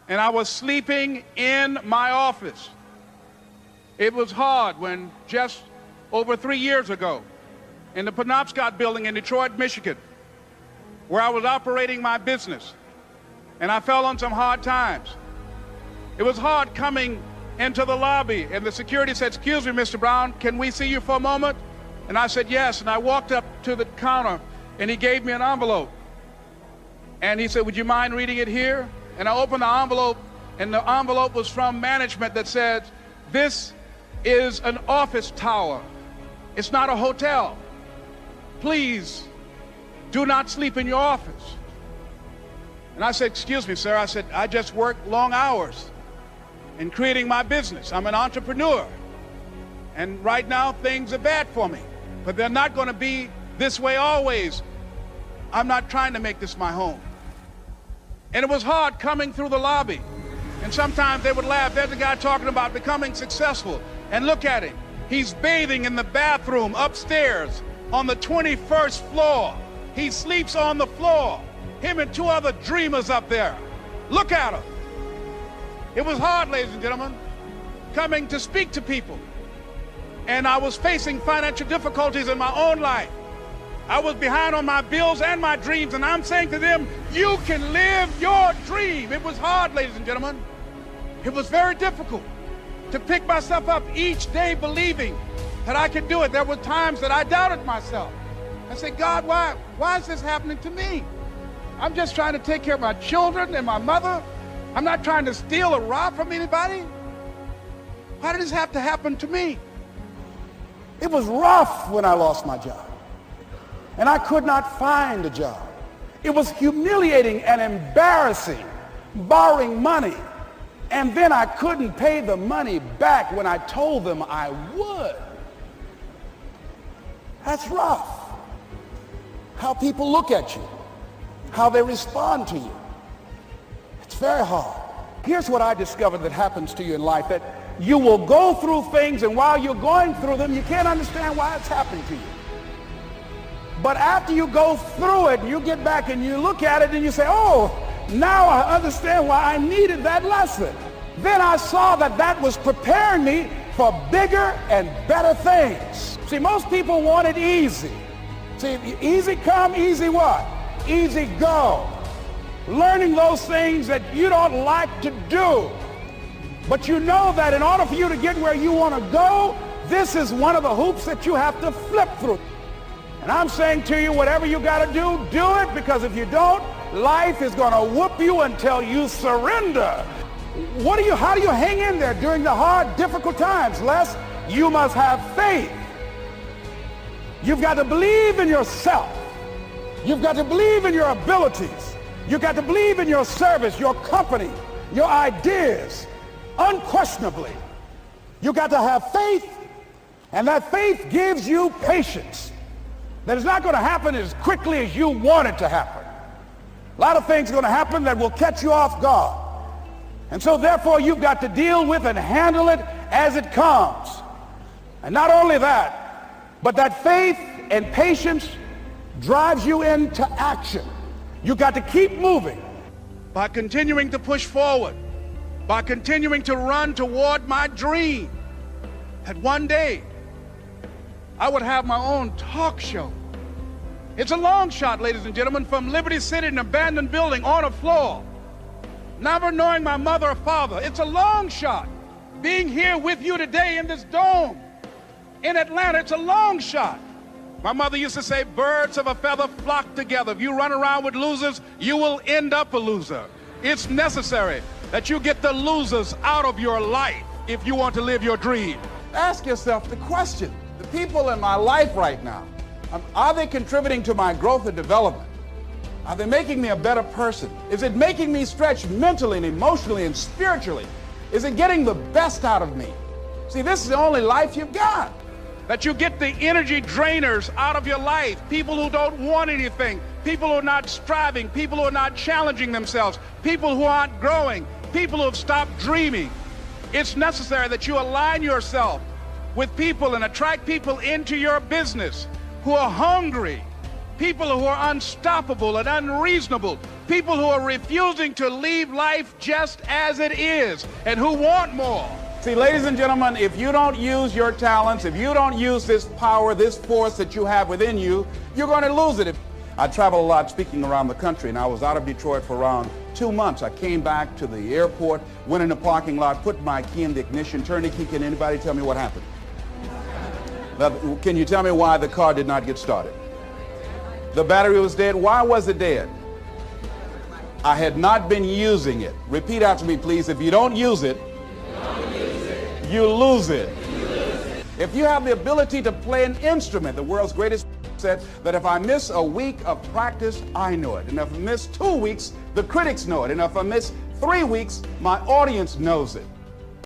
and I was sleeping in my office. It was hard when just over 3 years ago, in the Penobscot building in Detroit, Michigan, where I was operating my business, and I fell on some hard times. It was hard coming into the lobby, and the security said, "Excuse me, Mr. Brown, can we see you for a moment?" And I said, "Yes." And I walked up to the counter, and he gave me an envelope. And he said, "Would you mind reading it here?" And I opened the envelope, and the envelope was from management that said, "This is an office tower. It's not a hotel. Please do not sleep in your office." And I said, "Excuse me, sir." I said, "I just work long hours in creating my business. I'm an entrepreneur. And right now things are bad for me, but they're not going to be this way always. I'm not trying to make this my home." And it was hard coming through the lobby. And sometimes they would laugh. There's a guy talking about becoming successful. And look at him. He's bathing in the bathroom upstairs on the 21st floor. He sleeps on the floor. Him and 2 other dreamers up there. Look at him. It was hard, ladies and gentlemen, coming to speak to people. And I was facing financial difficulties in my own life. I was behind on my bills and my dreams, and I'm saying to them, you can live your dream. It was hard, ladies and gentlemen. It was very difficult to pick myself up each day believing that I could do it. There were times that I doubted myself. I said, "God, why is this happening to me? I'm just trying to take care of my children and my mother. I'm not trying to steal or rob from anybody. Why did this have to happen to me?" It was rough when I lost my job, and I could not find a job. It was humiliating and embarrassing, borrowing money, and then I couldn't pay the money back when I told them I would. That's rough. How people look at you, how they respond to you. It's very hard. Here's what I discovered that happens to you in life, that you will go through things, and while you're going through them, you can't understand why it's happening to you. But after you go through it, you get back and you look at it and you say, "Oh, now I understand why I needed that lesson." Then I saw that that was preparing me for bigger and better things. See, most people want it easy. See, easy come, easy what? Easy go. Learning those things that you don't like to do. But you know that in order for you to get where you want to go, this is one of the hoops that you have to flip through. And I'm saying to you, whatever you got to do it, because if you don't, life is going to whoop you until you surrender. How do you hang in there during the hard, difficult times? Les, you must have faith. You've got to believe in yourself. You've got to believe in your abilities. You've got to believe in your service, your company, your ideas. Unquestionably, you got to have faith, and that faith gives you patience. That it's not going to happen as quickly as you want it to happen. A lot of things are going to happen that will catch you off guard. And so therefore you've got to deal with and handle it as it comes. And not only that, but that faith and patience drives you into action. You've got to keep moving. By continuing to push forward, by continuing to run toward my dream, that one day I would have my own talk show. It's a long shot, ladies and gentlemen, from Liberty City, an abandoned building on a floor, never knowing my mother or father. It's a long shot. Being here with you today in this dome in Atlanta, it's a long shot. My mother used to say, birds of a feather flock together. If you run around with losers, you will end up a loser. It's necessary that you get the losers out of your life if you want to live your dream. Ask yourself the question, the people in my life right now, are they contributing to my growth and development? Are they making me a better person? Is it making me stretch mentally and emotionally and spiritually? Is it getting the best out of me? See, this is the only life you've got. That you get the energy drainers out of your life, people who don't want anything, people who are not striving, people who are not challenging themselves, people who aren't growing, people who have stopped dreaming. It's necessary that you align yourself with people and attract people into your business who are hungry, people who are unstoppable and unreasonable, people who are refusing to leave life just as it is and who want more. See, ladies and gentlemen, if you don't use your talents, if you don't use this power, this force that you have within you, you're going to lose it. I travel a lot speaking around the country, and I was out of Detroit for around 2 months. I came back to the airport, went in the parking lot, put my key in the ignition, turned the key. Can anybody tell me what happened? Now, can you tell me why the car did not get started? The battery was dead. Why was it dead? I had not been using it. Repeat after me, please. If you don't use it, you lose it. If you have the ability to play an instrument, the world's greatest said that if I miss a week of practice, I know it. And if I miss 2 weeks, the critics know it. And if I miss 3 weeks, my audience knows it.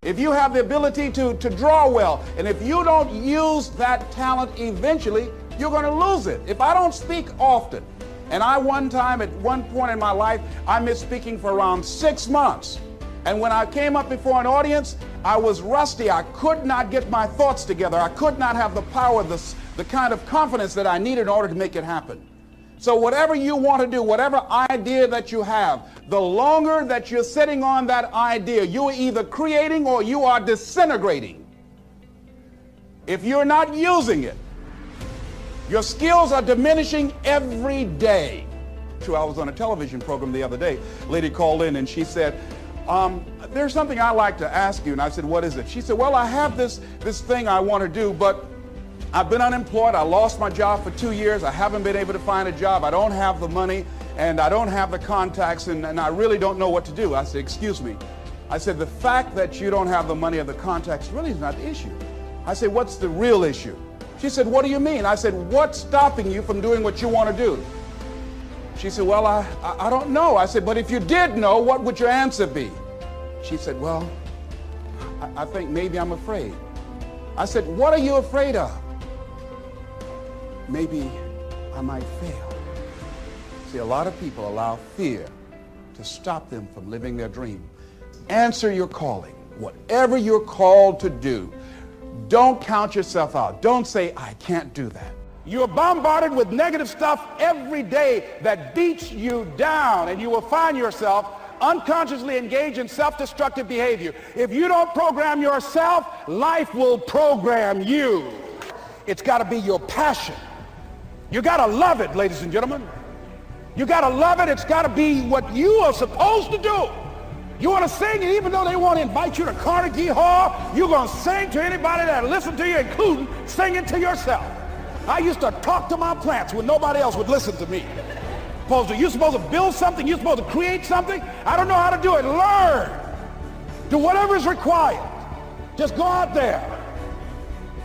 If you have the ability to draw well, and if you don't use that talent eventually, you're going to lose it. If I don't speak often, and at one point in my life, I missed speaking for around 6 months. And when I came up before an audience, I was rusty. I could not get my thoughts together. I could not have the power, the kind of confidence that I needed in order to make it happen. So whatever you want to do, whatever idea that you have, the longer that you're sitting on that idea, you are either creating or you are disintegrating. If you're not using it, your skills are diminishing every day. I was on a television program the other day. A lady called in and she said, there's something I'd like to ask you. And I said, what is it? She said, well, I have this thing I want to do, but I've been unemployed. I lost my job for 2 years. I haven't been able to find a job. I don't have the money and I don't have the contacts and I really don't know what to do. I said, excuse me. I said, the fact that you don't have the money or the contacts really is not the issue. I said, what's the real issue? She said, what do you mean? I said, what's stopping you from doing what you want to do? She said, well, I don't know. I said, but if you did know, what would your answer be? She said, well, I think maybe I'm afraid. I said, what are you afraid of? Maybe I might fail. See, a lot of people allow fear to stop them from living their dream. Answer your calling. Whatever you're called to do, don't count yourself out. Don't say, I can't do that. You're bombarded with negative stuff every day that beats you down, and you will find yourself unconsciously engaged in self-destructive behavior. If you don't program yourself, life will program you. It's got to be your passion. You got to love it, ladies and gentlemen. You got to love it. It's got to be what you are supposed to do. You want to sing, and even though they want to invite you to Carnegie Hall, you're going to sing to anybody that listen to you, including singing to yourself. I used to talk to my plants when nobody else would listen to me. You're supposed to build something. You're supposed to create something. I don't know how to do it. Learn. Do whatever is required. Just go out there.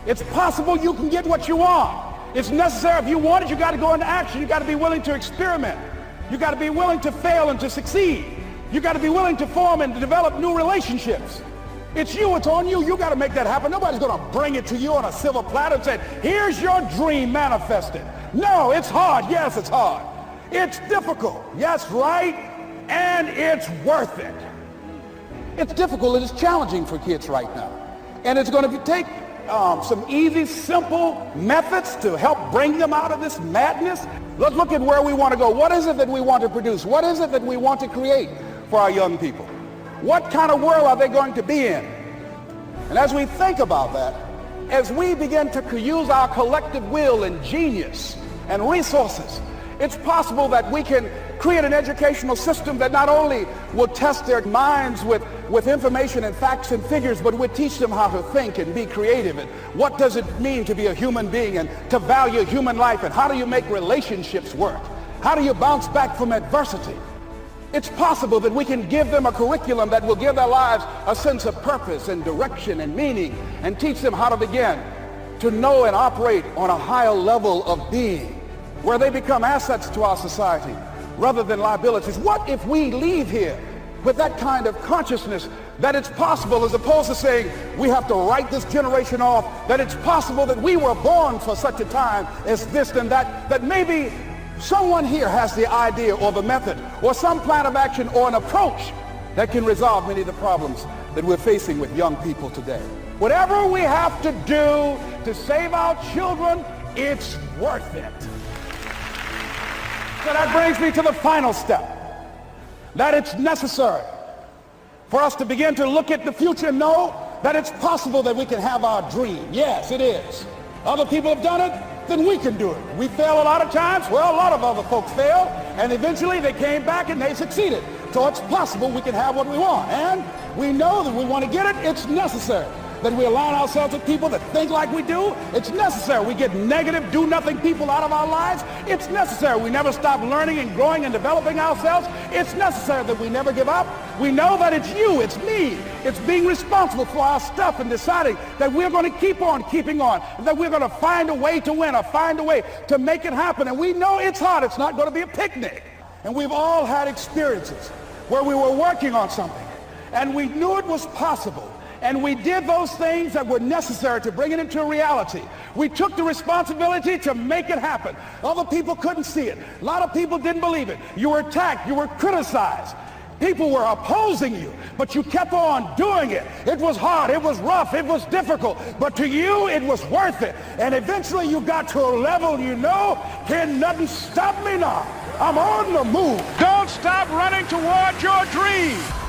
It's possible you can get what you want. It's necessary. If you want it, you got to go into action. You got to be willing to experiment. You got to be willing to fail and to succeed. You got to be willing to form and to develop new relationships. It's you. It's on you. You got to make that happen. Nobody's going to bring it to you on a silver platter and say, here's your dream manifested. No, it's hard. Yes, it's hard. It's difficult. Yes, right. And it's worth it. It's difficult. It's challenging for kids right now. And it's going to take some easy, simple methods to help bring them out of this madness. Let's look at where we want to go. What is it that we want to produce? What is it that we want to create for our young people? What kind of world are they going to be in? And as we think about that, as we begin to use our collective will and genius and resources, it's possible that we can create an educational system that not only will test their minds with information and facts and figures, but will teach them how to think and be creative. And what does it mean to be a human being and to value human life? And how do you make relationships work? How do you bounce back from adversity? It's possible that we can give them a curriculum that will give their lives a sense of purpose and direction and meaning, and teach them how to begin to know and operate on a higher level of being, where they become assets to our society rather than liabilities. What if we leave here with that kind of consciousness that it's possible, as opposed to saying we have to write this generation off, that it's possible that we were born for such a time as this and that, that maybe someone here has the idea or the method or some plan of action or an approach that can resolve many of the problems that we're facing with young people today. Whatever we have to do to save our children, it's worth it. So that brings me to the final step, that it's necessary for us to begin to look at the future and know that it's possible that we can have our dream. Yes, it is. Other people have done it, then we can do it. We fail a lot of times. Well, a lot of other folks failed, and eventually they came back and they succeeded. So it's possible we can have what we want. And we know that we want to get it. It's necessary that we align ourselves with people that think like we do. It's necessary we get negative, do-nothing people out of our lives. It's necessary we never stop learning and growing and developing ourselves. It's necessary that we never give up. We know that it's you, it's me. It's being responsible for our stuff and deciding that we're going to keep on keeping on, that we're going to find a way to win or find a way to make it happen. And we know it's hard. It's not going to be a picnic. And we've all had experiences where we were working on something and we knew it was possible. And we did those things that were necessary to bring it into reality. We took the responsibility to make it happen. Other people couldn't see it. A lot of people didn't believe it. You were attacked. You were criticized. People were opposing you, but you kept on doing it. It was hard. It was rough. It was difficult. But to you, it was worth it. And eventually you got to a level you know, can nothing stop me now. I'm on the move. Don't stop running toward your dream.